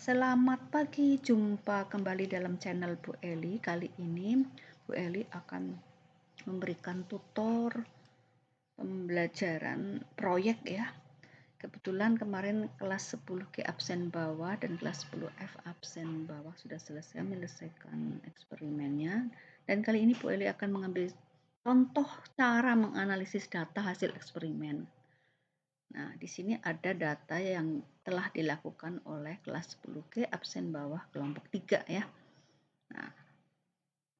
Selamat pagi, jumpa kembali dalam channel Bu Eli. Kali ini Bu Eli akan memberikan tutor pembelajaran proyek ya. Kebetulan kemarin kelas 10G absen bawah dan kelas 10F absen bawah sudah selesai menyelesaikan eksperimennya. Dan kali ini Bu Eli akan mengambil contoh cara menganalisis data hasil eksperimen. Nah, di sini ada data yang telah dilakukan oleh kelas 10G absen bawah kelompok 3 ya. Nah,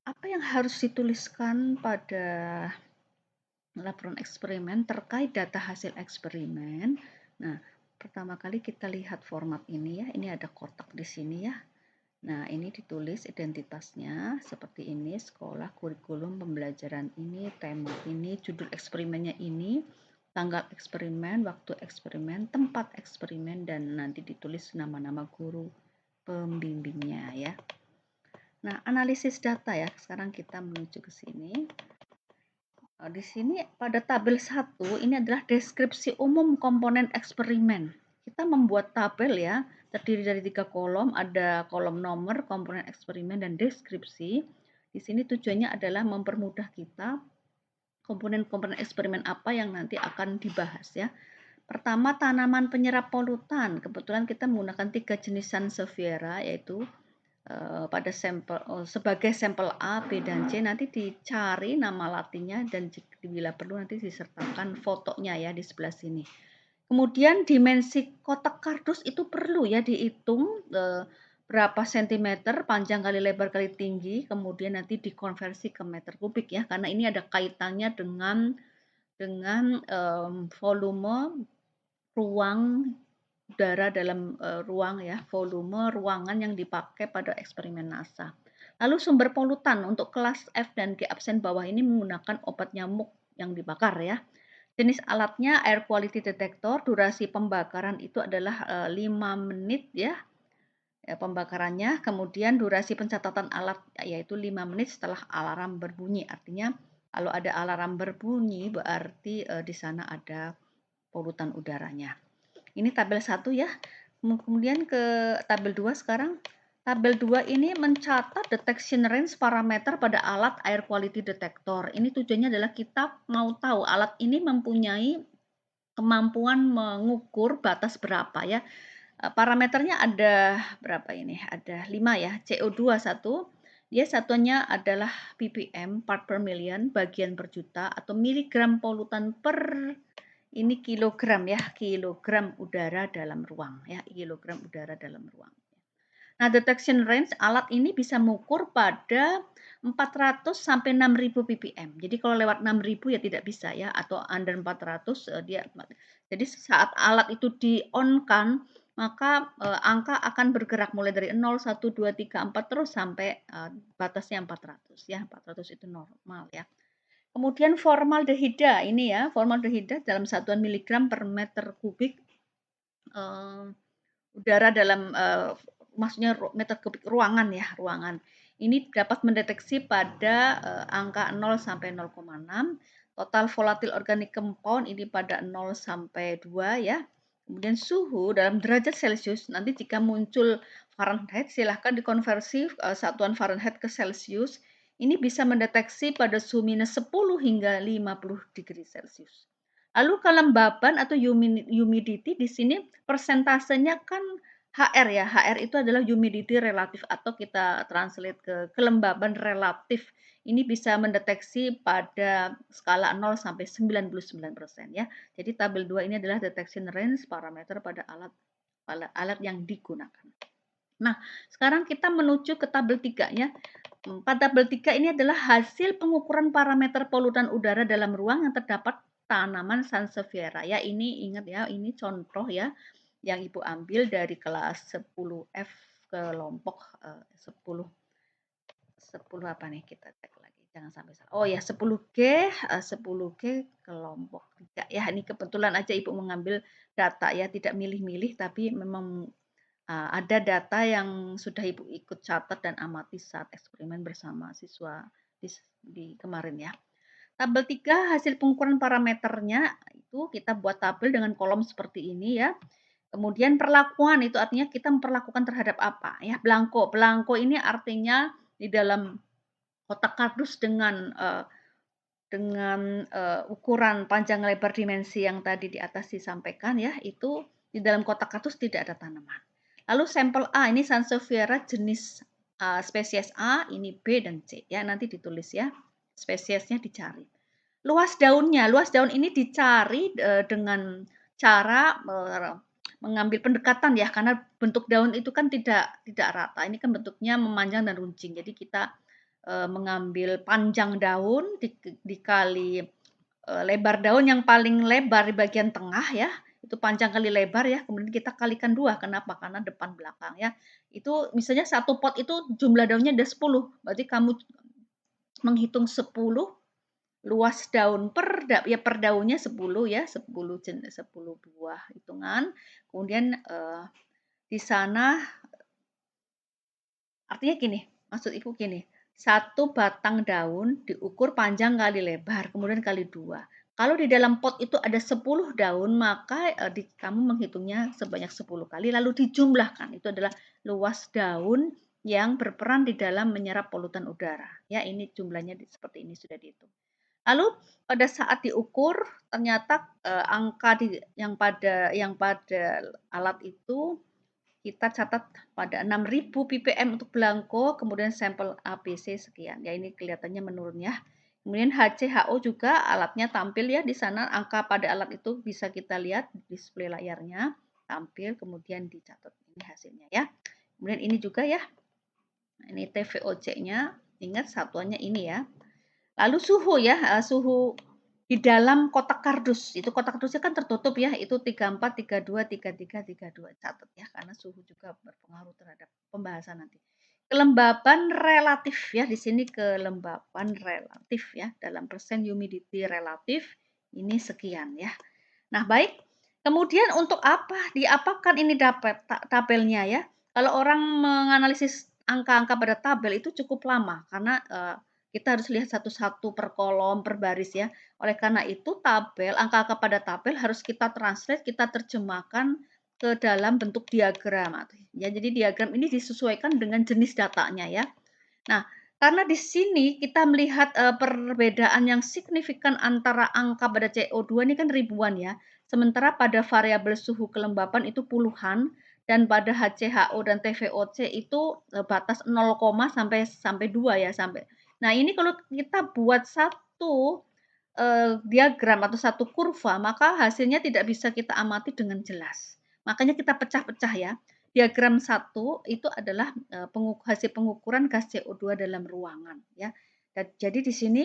apa yang harus dituliskan pada laporan eksperimen terkait data hasil eksperimen? Nah, pertama kali kita lihat format ini ya. Ini ada kotak di sini ya. Nah, ini ditulis identitasnya seperti ini, sekolah, kurikulum, pembelajaran ini, tema ini, judul eksperimennya ini, tanggal eksperimen, waktu eksperimen, tempat eksperimen, dan nanti ditulis nama-nama guru pembimbingnya ya. Nah, analisis data ya. Sekarang kita menuju ke sini. Di sini pada tabel 1 ini adalah deskripsi umum komponen eksperimen. Kita membuat tabel ya, terdiri dari 3 kolom, ada kolom nomor, komponen eksperimen, dan deskripsi. Di sini tujuannya adalah mempermudah kita komponen-komponen eksperimen apa yang nanti akan dibahas ya. Pertama, tanaman penyerap polutan. Kebetulan kita menggunakan 3 jenis Sansevieria, yaitu pada sampel sebagai sampel A, B, dan C nanti dicari nama latinnya dan bila perlu nanti disertakan fotonya ya di sebelah sini. Kemudian dimensi kotak kardus itu perlu ya dihitung berapa sentimeter panjang kali lebar kali tinggi, kemudian nanti dikonversi ke meter kubik ya, karena ini ada kaitannya dengan volume ruang udara dalam ruang ya, volume ruangan yang dipakai pada eksperimen NASA. Lalu sumber polutan untuk kelas F dan G absen bawah ini menggunakan obat nyamuk yang dibakar ya. Jenis alatnya air quality detector, durasi pembakaran itu adalah 5 menit ya, pembakarannya. Kemudian durasi pencatatan alat yaitu 5 menit setelah alarm berbunyi. Artinya kalau ada alarm berbunyi berarti di sana ada polutan udaranya. Ini tabel 1 ya. Kemudian ke tabel 2 sekarang. Tabel 2 ini mencatat detection range parameter pada alat air quality detector. Ini tujuannya adalah kita mau tahu alat ini mempunyai kemampuan mengukur batas berapa ya. Parameternya ada berapa ini? Ada 5 ya. CO2 1. Dia satuannya adalah ppm, part per million, bagian per juta, atau miligram polutan per ini kilogram ya, kilogram udara dalam ruang ya, kilogram udara dalam ruang. Nah, detection range alat ini bisa mengukur pada 400 sampai 6000 ppm. Jadi kalau lewat 6000 ya tidak bisa ya, atau under 400 dia. Jadi saat alat itu di-on-kan, maka angka akan bergerak mulai dari 0, 1, 2, 3, 4 terus sampai batasnya 400 ya. 400 itu normal ya. Kemudian formaldehida ini ya, formaldehida dalam satuan miligram per meter kubik udara dalam maksudnya meter kubik ruangan ya, ruangan. Ini dapat mendeteksi pada angka 0 sampai 0,6. Total volatil organic compound ini pada 0 sampai 2 ya. Kemudian suhu dalam derajat Celcius, nanti jika muncul Fahrenheit silahkan dikonversi satuan Fahrenheit ke Celcius. Ini bisa mendeteksi pada suhu minus 10 hingga 50 degree Celcius. Lalu kelembaban atau humidity di sini persentasenya kan HR ya. HR itu adalah humidity relatif atau kita translate ke kelembaban relatif. Ini bisa mendeteksi pada skala 0 sampai 99% ya. Jadi tabel 2 ini adalah detection range parameter pada alat yang digunakan. Nah, sekarang kita menuju ke tabel 3 ya. Pada tabel 3 ini adalah hasil pengukuran parameter polutan udara dalam ruang yang terdapat tanaman Sansevieria. Ya, ini ingat ya, ini contoh ya yang Ibu ambil dari kelas 10F kelompok 10 apa nih kita cek lagi. Jangan sampai salah. Oh ya, 10G 10G kelompok 3 ya. Ini kebetulan aja Ibu mengambil data ya, tidak milih-milih tapi memang ada data yang sudah Ibu ikut catat dan amati saat eksperimen bersama siswa di kemarin ya. Tabel 3 hasil pengukuran parameternya itu kita buat tabel dengan kolom seperti ini ya. Kemudian perlakuan itu artinya kita memperlakukan terhadap apa ya, belangko. Belangko ini artinya di dalam kotak kardus dengan ukuran panjang lebar dimensi yang tadi di atas disampaikan ya, itu di dalam kotak kardus tidak ada tanaman. Lalu sampel A ini Sansevieria jenis spesies A, ini B dan C ya, nanti ditulis ya. Spesiesnya dicari. Luas daun ini dicari dengan cara mengambil pendekatan ya, karena bentuk daun itu kan tidak rata. Ini kan bentuknya memanjang dan runcing. Jadi kita mengambil panjang daun dikali lebar daun yang paling lebar di bagian tengah ya, itu panjang kali lebar ya, kemudian kita kalikan 2. Kenapa? Karena depan belakang ya. Itu misalnya satu pot itu jumlah daunnya ada 10, berarti kamu menghitung 10 luas daun per daunnya 10 ya, 10 buah hitungan. Kemudian di sana artinya gini, maksud Ibu gini, satu batang daun diukur panjang kali lebar, kemudian kali 2. Kalau di dalam pot itu ada 10 daun, maka kamu menghitungnya sebanyak 10 kali, lalu dijumlahkan. Itu adalah luas daun yang berperan di dalam menyerap polutan udara. Ya, ini jumlahnya seperti ini sudah dihitung. Lalu pada saat diukur ternyata angka yang pada alat itu kita catat pada 6.000 ppm untuk belangko, kemudian sampel ABC sekian. Ya ini kelihatannya menurun ya. Kemudian HCHO juga alatnya tampil ya di sana, angka pada alat itu bisa kita lihat di display layarnya tampil, kemudian dicatat ini hasilnya ya. Kemudian ini juga ya. Ini TVOC-nya, ingat satuannya ini ya. Lalu suhu ya, suhu di dalam kotak kardus. Itu kotak kardusnya kan tertutup ya, itu 34, 32, 33, 32. Catat ya, karena suhu juga berpengaruh terhadap pembahasan nanti. Kelembaban relatif ya, di sini kelembaban relatif ya, dalam persen humidity relatif ini sekian ya. Nah, baik. Kemudian untuk apa? Diapakan ini dapat tabelnya ya? Kalau orang menganalisis angka-angka pada tabel itu cukup lama karena kita harus lihat satu-satu per kolom, per baris ya. Oleh karena itu tabel, angka-angka pada tabel harus kita translate, kita terjemahkan ke dalam bentuk diagram. Ya, jadi diagram ini disesuaikan dengan jenis datanya ya. Nah, karena di sini kita melihat perbedaan yang signifikan antara angka pada CO2 ini kan ribuan ya. Sementara pada variabel suhu kelembapan itu puluhan dan pada HCHO dan TVOC itu batas 0, sampai 2 ya sampai. Nah, ini kalau kita buat satu diagram atau satu kurva, maka hasilnya tidak bisa kita amati dengan jelas. Makanya kita pecah-pecah ya. Diagram 1 itu adalah hasil pengukuran gas CO2 dalam ruangan ya. Dan, jadi di sini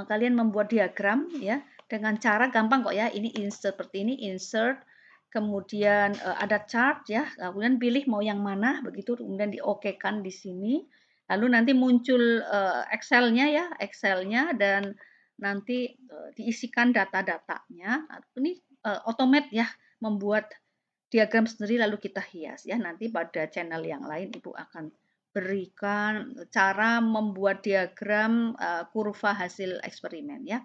kalian membuat diagram ya dengan cara gampang kok ya. Ini insert seperti ini, insert, kemudian ada chart ya, kemudian pilih mau yang mana begitu, kemudian diokekan di sini. Lalu nanti muncul Excel-nya ya, Excel-nya dan nanti diisikan data-datanya. Ini otomatis ya membuat diagram sendiri lalu kita hias ya. Nanti pada channel yang lain Ibu akan berikan cara membuat diagram kurva hasil eksperimen ya.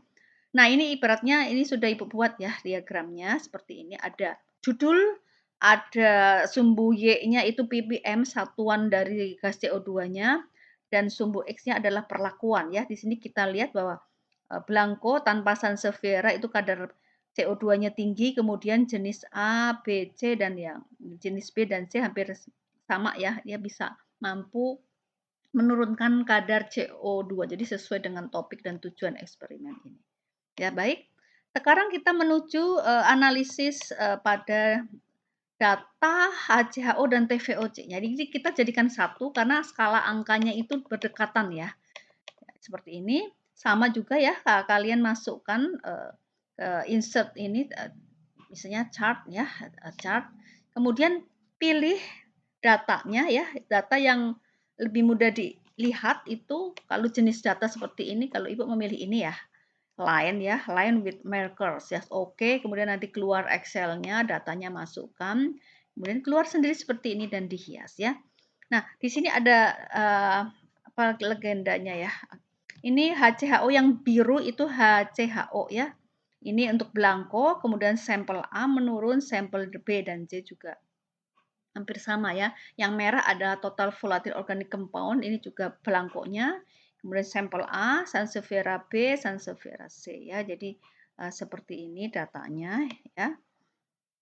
Nah, ini ibaratnya ini sudah Ibu buat ya diagramnya seperti ini. Ada judul, ada sumbu Y-nya itu ppm satuan dari gas CO2-nya dan sumbu X-nya adalah perlakuan ya. Di sini kita lihat bahwa belangko tanpa Sansevieria itu kadar CO2-nya tinggi, kemudian jenis A, B, C, dan yang jenis B dan C hampir sama ya, dia bisa mampu menurunkan kadar CO2. Jadi sesuai dengan topik dan tujuan eksperimen ini. Ya baik, sekarang kita menuju analisis pada data HCHO dan TVOC-nya. Jadi kita jadikan satu karena skala angkanya itu berdekatan ya. Seperti ini, sama juga ya kalian masukkan insert ini misalnya chart ya, chart. Kemudian pilih datanya ya, data yang lebih mudah dilihat itu kalau jenis data seperti ini, kalau Ibu memilih ini ya, line ya, line with markers ya. Oke, kemudian nanti keluar Excel-nya, datanya masukkan, kemudian keluar sendiri seperti ini dan dihias ya. Nah, di sini ada apa legendanya ya. Ini HCHO yang biru itu HCHO ya. Ini untuk belangko, kemudian sampel A menurun, sampel B dan C juga hampir sama ya. Yang merah ada total volatile organic compound, ini juga belangkonya. Kemudian sampel A, Sansevieria B, Sansevieria C ya. Jadi seperti ini datanya ya.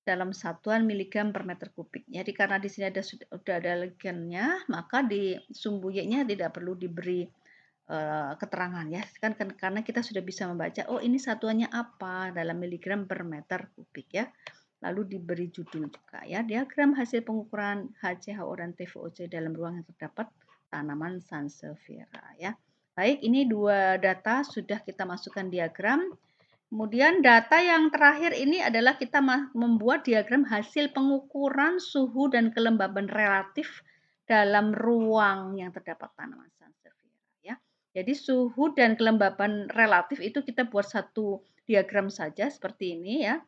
Dalam satuan miligram per meter kubik. Jadi karena di sini sudah ada legennya, maka di sumbu Y-nya tidak perlu diberi keterangan ya. Kan karena kita sudah bisa membaca, oh ini satuannya apa dalam miligram per meter kubik ya. Lalu diberi judul juga ya, diagram hasil pengukuran HCHO dan TVOC dalam ruang yang terdapat tanaman Sansevieria ya. Baik, ini dua data sudah kita masukkan diagram. Kemudian data yang terakhir ini adalah kita membuat diagram hasil pengukuran suhu dan kelembaban relatif dalam ruang yang terdapat tanaman Sansevieria ya. Jadi suhu dan kelembaban relatif itu kita buat satu diagram saja seperti ini ya.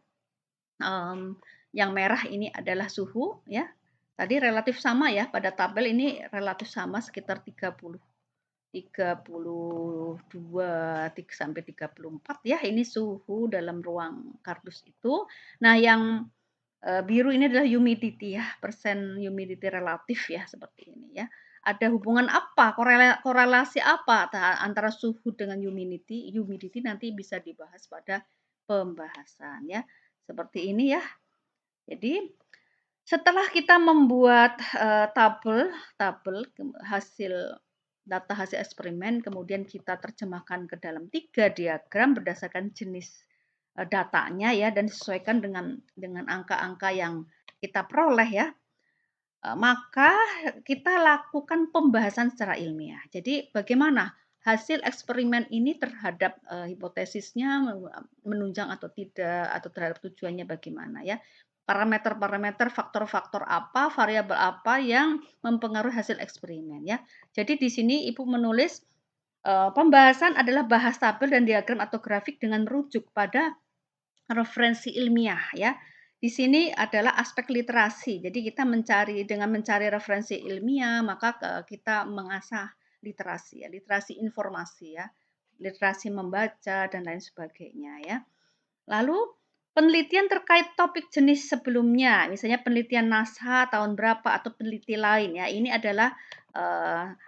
Yang merah ini adalah suhu ya. Tadi relatif sama ya, pada tabel ini relatif sama sekitar 32 sampai 34 ya, ini suhu dalam ruang kardus itu. Nah, yang biru ini adalah humidity ya, persen humidity relatif ya, seperti ini ya. Ada hubungan apa, korelasi apa antara suhu dengan humidity? Humidity nanti bisa dibahas pada pembahasan ya. Seperti ini ya. Jadi setelah kita membuat tabel hasil data hasil eksperimen, kemudian kita terjemahkan ke dalam 3 diagram berdasarkan jenis datanya ya, dan disesuaikan dengan angka-angka yang kita peroleh ya. Maka kita lakukan pembahasan secara ilmiah. Jadi bagaimana hasil eksperimen ini terhadap hipotesisnya menunjang atau tidak, atau terhadap tujuannya bagaimana ya. Parameter-parameter, faktor-faktor apa, variabel apa yang mempengaruhi hasil eksperimen ya. Jadi di sini Ibu menulis pembahasan adalah bahas tabel dan diagram atau grafik dengan merujuk pada referensi ilmiah ya. Di sini adalah aspek literasi. Jadi kita dengan mencari referensi ilmiah, maka kita mengasah literasi ya, literasi informasi ya, literasi membaca dan lain sebagainya ya. Lalu penelitian terkait topik jenis sebelumnya, misalnya penelitian NASA tahun berapa atau peneliti lain ya. Ini adalah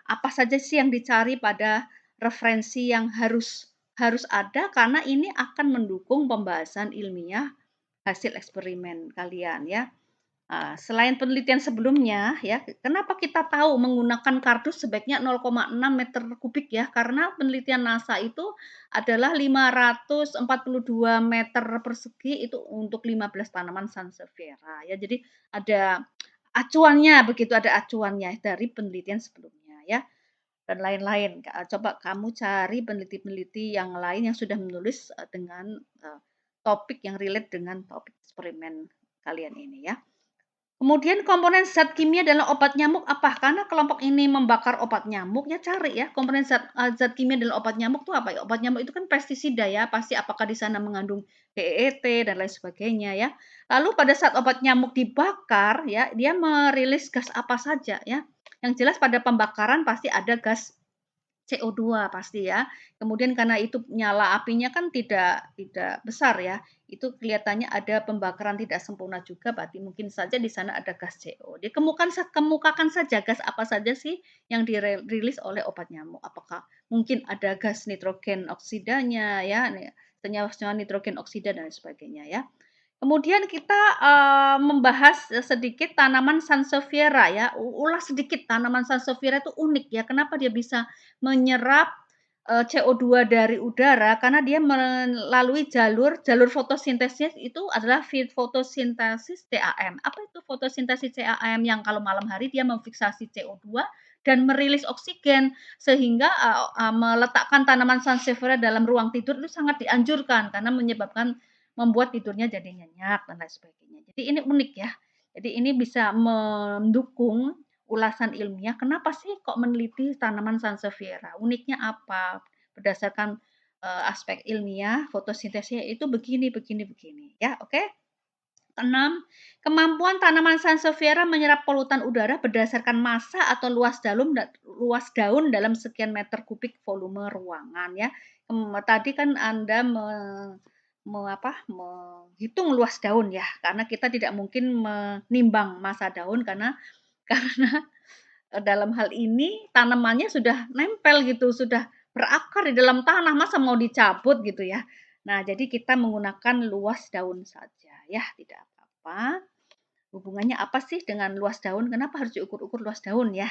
apa saja sih yang dicari pada referensi yang harus ada, karena ini akan mendukung pembahasan ilmiah hasil eksperimen kalian ya. Selain penelitian sebelumnya ya, kenapa kita tahu menggunakan kardus sebaiknya 0,6 meter kubik ya? Karena penelitian NASA itu adalah 542 meter persegi itu untuk 15 tanaman Sansevieria ya. Jadi ada acuannya begitu, ada acuannya dari penelitian sebelumnya ya. Dan lain-lain. Coba kamu cari peneliti-peneliti yang lain yang sudah menulis dengan topik yang relate dengan topik eksperimen kalian ini ya. Kemudian komponen zat kimia dalam obat nyamuk apa? Karena kelompok ini membakar obat nyamuk, ya cari ya komponen zat kimia dalam obat nyamuk itu apa ya? Obat nyamuk itu kan pestisida ya, pasti apakah di sana mengandung DEET dan lain sebagainya ya. Lalu pada saat obat nyamuk dibakar ya, dia merilis gas apa saja ya. Yang jelas pada pembakaran pasti ada gas CO2 pasti ya. Kemudian karena itu nyala apinya kan tidak besar ya, itu kelihatannya ada pembakaran tidak sempurna juga, berarti mungkin saja di sana ada gas CO. Kemukakan saja gas apa saja sih yang dirilis oleh obat nyamuk. Apakah mungkin ada gas nitrogen oksidanya ya, senyawa-senyawa nitrogen oksida dan sebagainya ya. Kemudian kita membahas sedikit tanaman Sansevieria ya, ulas sedikit tanaman Sansevieria itu unik ya, kenapa dia bisa menyerap CO2 dari udara, karena dia melalui jalur fotosintesis itu adalah fotosintesis CAM. Apa itu fotosintesis CAM? Yang kalau malam hari dia memfiksasi CO2 dan merilis oksigen, sehingga meletakkan tanaman Sansevieria dalam ruang tidur itu sangat dianjurkan karena membuat tidurnya jadi nyenyak dan lain sebagainya. Jadi ini unik ya. Jadi ini bisa mendukung ulasan ilmiah, kenapa sih kok meneliti tanaman Sansevieria? Uniknya apa? Berdasarkan aspek ilmiah, fotosintesnya itu begini, ya, oke? 6. Kemampuan tanaman Sansevieria menyerap polutan udara berdasarkan massa atau luas daun dalam sekian meter kubik volume ruangan ya. Tadi kan Anda menghitung luas daun ya, karena kita tidak mungkin menimbang massa daun karena karena, dalam hal ini tanamannya sudah nempel gitu, sudah berakar di dalam tanah, masa mau dicabut gitu ya. Nah, jadi kita menggunakan luas daun saja ya, tidak apa-apa. Hubungannya apa sih dengan luas daun? Kenapa harus diukur-ukur luas daun ya?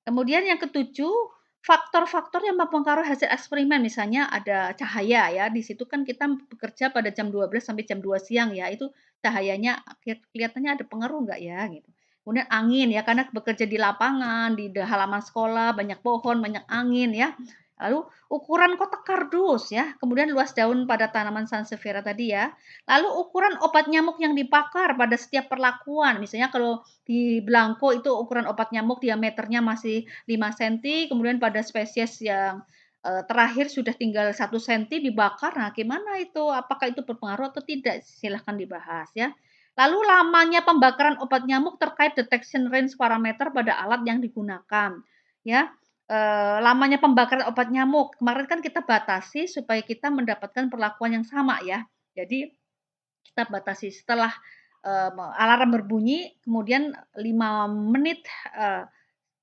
Kemudian yang ketujuh, faktor-faktor yang mempengaruhi hasil eksperimen, misalnya ada cahaya ya, di situ kan kita bekerja pada jam 12 sampai jam 2 siang ya, itu cahayanya kelihatannya ada pengaruh nggak ya gitu. Kemudian angin ya, karena bekerja di lapangan, di halaman sekolah, banyak pohon, banyak angin ya. Lalu ukuran kotak kardus ya, kemudian luas daun pada tanaman sansevieria tadi ya. Lalu ukuran obat nyamuk yang dibakar pada setiap perlakuan, misalnya kalau di belangko itu ukuran obat nyamuk diameternya masih 5 senti, kemudian pada spesies yang, terakhir sudah tinggal 1 senti dibakar, nah gimana itu? Apakah itu berpengaruh atau tidak? Silahkan dibahas ya. Lalu lamanya pembakaran obat nyamuk terkait detection range parameter pada alat yang digunakan, ya. Lamanya pembakaran obat nyamuk, kemarin kan kita batasi supaya kita mendapatkan perlakuan yang sama ya. Jadi kita batasi setelah, alarm berbunyi, kemudian 5 menit,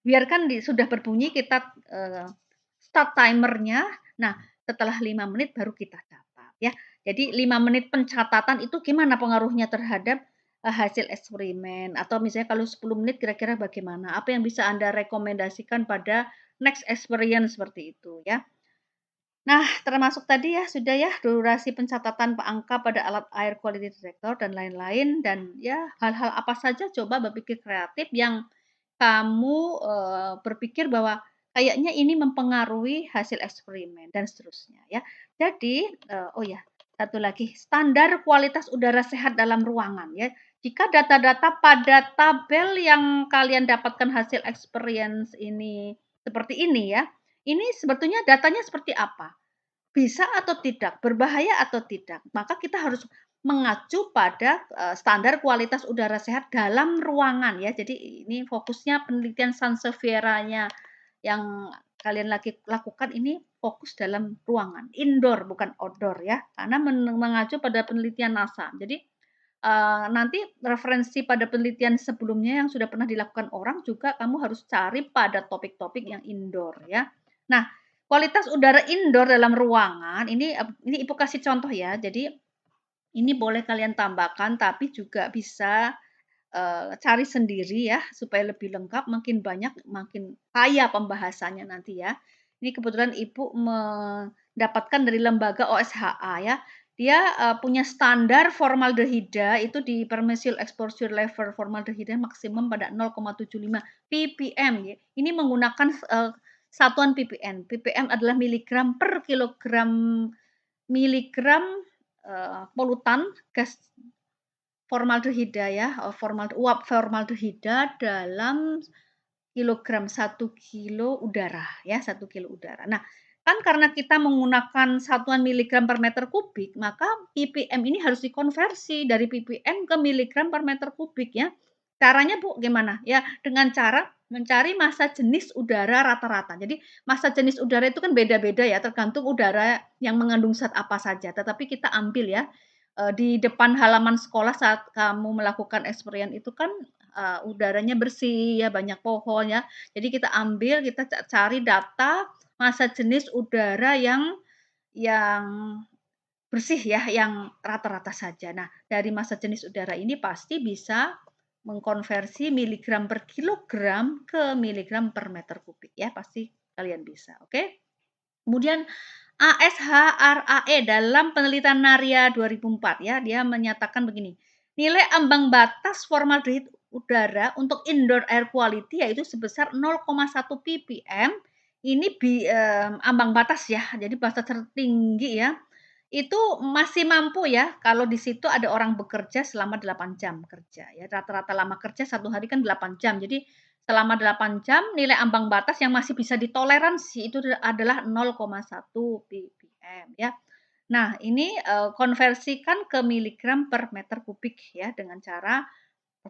biarkan sudah berbunyi kita, start timernya. Nah, setelah 5 menit baru kita catat ya. Jadi 5 menit pencatatan itu gimana pengaruhnya terhadap, hasil eksperimen atau misalnya kalau 10 menit kira-kira bagaimana? Apa yang bisa Anda rekomendasikan pada next experience seperti itu ya. Nah, termasuk tadi ya, sudah ya, durasi pencatatan angka pada alat air quality detector dan lain-lain dan ya hal-hal apa saja coba berpikir kreatif yang kamu, berpikir bahwa kayaknya ini mempengaruhi hasil eksperimen dan seterusnya ya. Jadi, oh ya, satu lagi, standar kualitas udara sehat dalam ruangan ya. Jika data-data pada tabel yang kalian dapatkan hasil experience ini seperti ini ya, ini sebetulnya datanya seperti apa? Bisa atau tidak, berbahaya atau tidak. Maka kita harus mengacu pada, standar kualitas udara sehat dalam ruangan ya. Jadi ini fokusnya penelitian Sansevieria-nya yang kalian lagi lakukan ini fokus dalam ruangan, indoor bukan outdoor ya, karena mengacu pada penelitian NASA. Jadi, nanti referensi pada penelitian sebelumnya yang sudah pernah dilakukan orang juga kamu harus cari pada topik-topik yang indoor ya. Nah, kualitas udara indoor dalam ruangan ini Ibu kasih contoh ya. Jadi ini boleh kalian tambahkan tapi juga bisa, cari sendiri ya supaya lebih lengkap, makin banyak makin kaya pembahasannya nanti ya. Ini kebetulan Ibu mendapatkan dari lembaga OSHA ya. Dia, punya standar formaldehida itu di permissible exposure level formaldehida maksimum pada 0,75 ppm ya. Ini menggunakan, satuan ppm. Ppm adalah miligram per kilogram miligram, polutan gas formaldehida ya, uap formaldehida dalam kilogram 1 kilo udara ya, 1 kilo udara. Nah, kan karena kita menggunakan satuan miligram per meter kubik, maka ppm ini harus dikonversi dari ppm ke miligram per meter kubik ya. Caranya Bu gimana? Ya dengan cara mencari massa jenis udara rata-rata. Jadi massa jenis udara itu kan beda-beda ya, tergantung udara yang mengandung zat apa saja. Tetapi kita ambil ya, di depan halaman sekolah saat kamu melakukan eksperimen itu kan, udaranya bersih ya, banyak pohon ya. Jadi kita ambil, kita cari data massa jenis udara yang bersih ya, yang rata-rata saja. Nah, dari massa jenis udara ini pasti bisa mengkonversi miligram per kilogram ke miligram per meter kubik ya, pasti kalian bisa, oke? Kemudian ASHRAE dalam penelitian Naria 2004 ya, dia menyatakan begini, nilai ambang batas formaldehid udara untuk indoor air quality yaitu sebesar 0,1 ppm. Ini ambang batas ya, jadi batas tertinggi ya. Itu masih mampu ya kalau di situ ada orang bekerja selama 8 jam kerja ya. Rata-rata lama kerja 1 hari kan 8 jam. Jadi selama 8 jam nilai ambang batas yang masih bisa ditoleransi itu adalah 0,1 ppm ya. Nah, ini, konversikan ke miligram per meter kubik ya dengan cara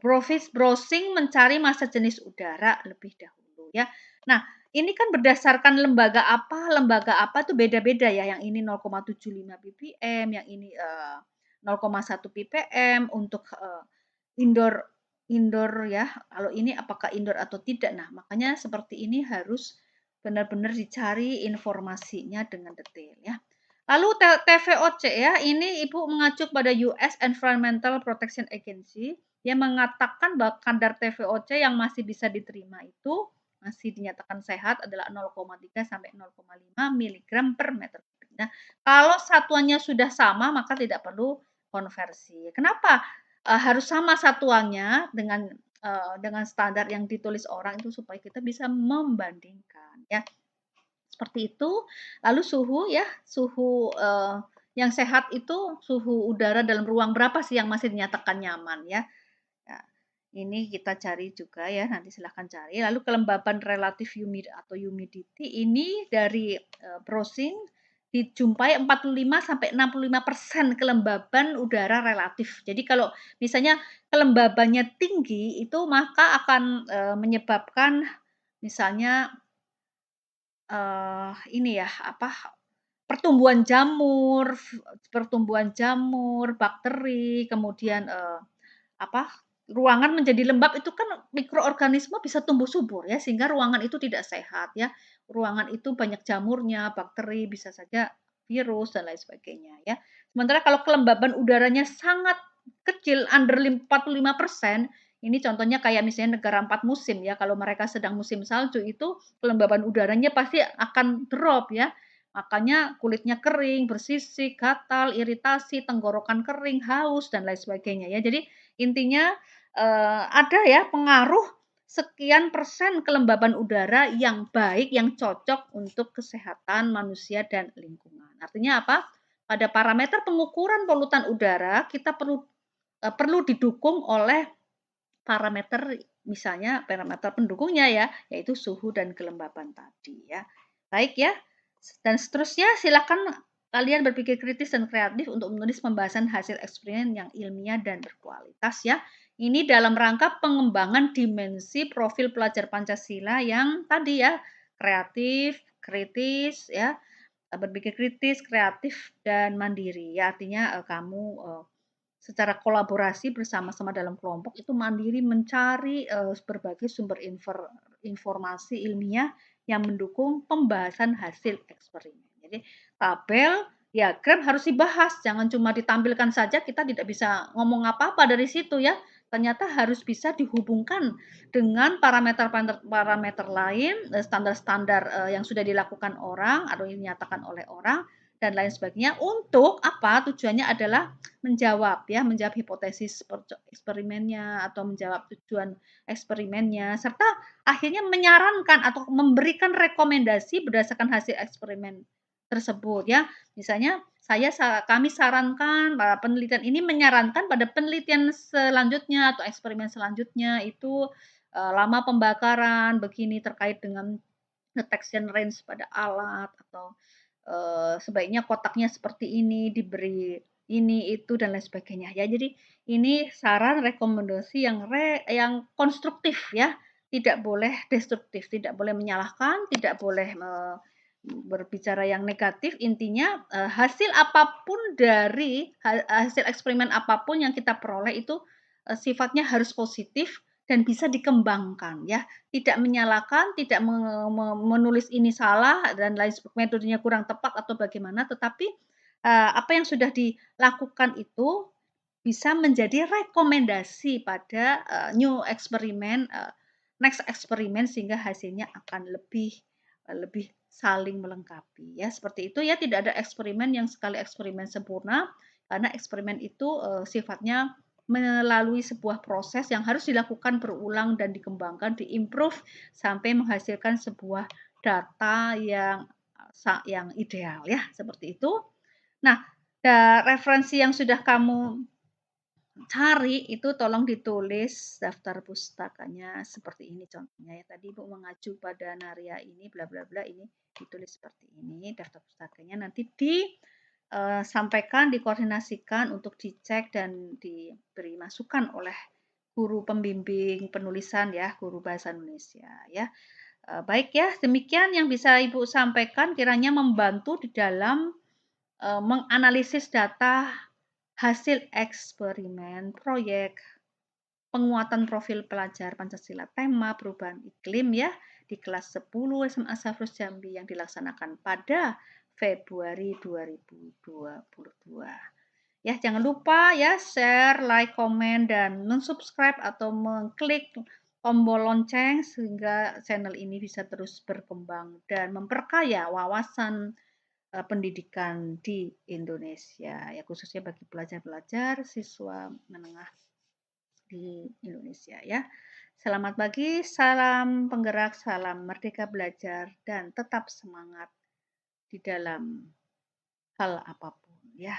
browsing mencari massa jenis udara lebih dahulu ya. Nah, ini kan berdasarkan lembaga apa tuh beda-beda ya, yang ini 0,75 ppm, yang ini, 0,1 ppm untuk, indoor indoor ya, kalau ini apakah indoor atau tidak. Nah, makanya seperti ini harus benar-benar dicari informasinya dengan detail ya. Lalu TVOC ya, ini Ibu mengacu pada US Environmental Protection Agency yang mengatakan bahwa kadar TVOC yang masih bisa diterima itu masih dinyatakan sehat adalah 0,3 sampai 0,5 miligram per meter kubik. Nah, kalau satuannya sudah sama maka tidak perlu konversi. Kenapa? Harus sama satuannya dengan standar yang ditulis orang itu supaya kita bisa membandingkan ya. Seperti itu. Lalu suhu ya, suhu, yang sehat itu suhu udara dalam ruang berapa sih yang masih dinyatakan nyaman ya. Ya, ini kita cari juga ya, nanti silahkan cari. Lalu kelembaban relatif humidity ini dari, browsing dijumpai 45 sampai 65% kelembaban udara relatif. Jadi kalau misalnya kelembabannya tinggi itu maka akan, menyebabkan misalnya, ini ya, apa, pertumbuhan jamur, bakteri, kemudian, apa, ruangan menjadi lembab itu kan mikroorganisme bisa tumbuh subur ya, sehingga ruangan itu tidak sehat ya. Ruangan itu banyak jamurnya, bakteri, bisa saja virus dan lain sebagainya ya. Sementara kalau kelembaban udaranya sangat kecil, under 45%, ini contohnya kayak misalnya negara 4 musim ya, kalau mereka sedang musim salju itu kelembaban udaranya pasti akan drop ya. Makanya kulitnya kering, bersisik, gatal, iritasi, tenggorokan kering, haus dan lain sebagainya ya. Jadi intinya, ada ya pengaruh sekian persen kelembaban udara yang baik, yang cocok untuk kesehatan manusia dan lingkungan. Artinya apa? Pada parameter pengukuran polutan udara kita perlu didukung oleh parameter misalnya parameter pendukungnya ya, yaitu suhu dan kelembaban tadi ya. Baik ya, dan seterusnya silakan kalian berpikir kritis dan kreatif untuk menulis pembahasan hasil eksperimen yang ilmiah dan berkualitas ya. Ini dalam rangka pengembangan dimensi profil pelajar Pancasila yang tadi ya, kreatif, kritis ya, berpikir kritis, kreatif dan mandiri ya. Artinya kamu secara kolaborasi bersama-sama dalam kelompok itu mandiri mencari, berbagai sumber informasi ilmiah yang mendukung pembahasan hasil eksperimen. Jadi tabel, diagram harus dibahas, jangan cuma ditampilkan saja kita tidak bisa ngomong apa-apa dari situ ya. Ternyata harus bisa dihubungkan dengan parameter-parameter lain, standar-standar, yang sudah dilakukan orang atau dinyatakan oleh orang dan lain sebagainya untuk apa? Tujuannya adalah menjawab hipotesis eksperimennya atau menjawab tujuan eksperimennya, serta akhirnya menyarankan atau memberikan rekomendasi berdasarkan hasil eksperimen tersebut ya. Misalnya kami sarankan, penelitian ini menyarankan pada penelitian selanjutnya atau eksperimen selanjutnya itu, lama pembakaran begini terkait dengan detection range pada alat atau sebaiknya kotaknya seperti ini, diberi ini, itu, dan lain sebagainya ya. Jadi ini saran rekomendasi yang konstruktif ya, tidak boleh destruktif, tidak boleh menyalahkan, tidak boleh berbicara yang negatif. Intinya hasil apapun dari hasil eksperimen apapun yang kita peroleh itu sifatnya harus positif dan bisa dikembangkan ya. Tidak menyalahkan, tidak menulis ini salah dan lain metodenya kurang tepat atau bagaimana, tetapi, apa yang sudah dilakukan itu bisa menjadi rekomendasi pada, new eksperimen, next eksperimen sehingga hasilnya akan lebih saling melengkapi ya, seperti itu ya. Tidak ada eksperimen yang sekali eksperimen sempurna, karena eksperimen itu, sifatnya melalui sebuah proses yang harus dilakukan berulang dan dikembangkan, diimprove sampai menghasilkan sebuah data yang ideal ya, seperti itu. Nah, referensi yang sudah kamu cari itu tolong ditulis daftar pustakanya seperti ini contohnya ya. Tadi Ibu mengacu pada Naria ini bla bla bla ini ditulis seperti ini daftar pustakanya nanti sampaikan, dikoordinasikan untuk dicek dan diberi masukan oleh guru pembimbing penulisan ya, guru bahasa Indonesia ya. Baik ya, demikian yang bisa Ibu sampaikan kiranya membantu di dalam, menganalisis data hasil eksperimen proyek penguatan profil pelajar Pancasila tema perubahan iklim ya di kelas 10 SMA Safrus Jambi yang dilaksanakan pada Februari 2022. Ya, jangan lupa ya share, like, komen, dan subscribe atau mengklik tombol lonceng sehingga channel ini bisa terus berkembang dan memperkaya wawasan pendidikan di Indonesia ya khususnya bagi pelajar-pelajar siswa menengah di Indonesia ya. Selamat pagi, salam penggerak, salam merdeka belajar dan tetap semangat di dalam hal apapun ya.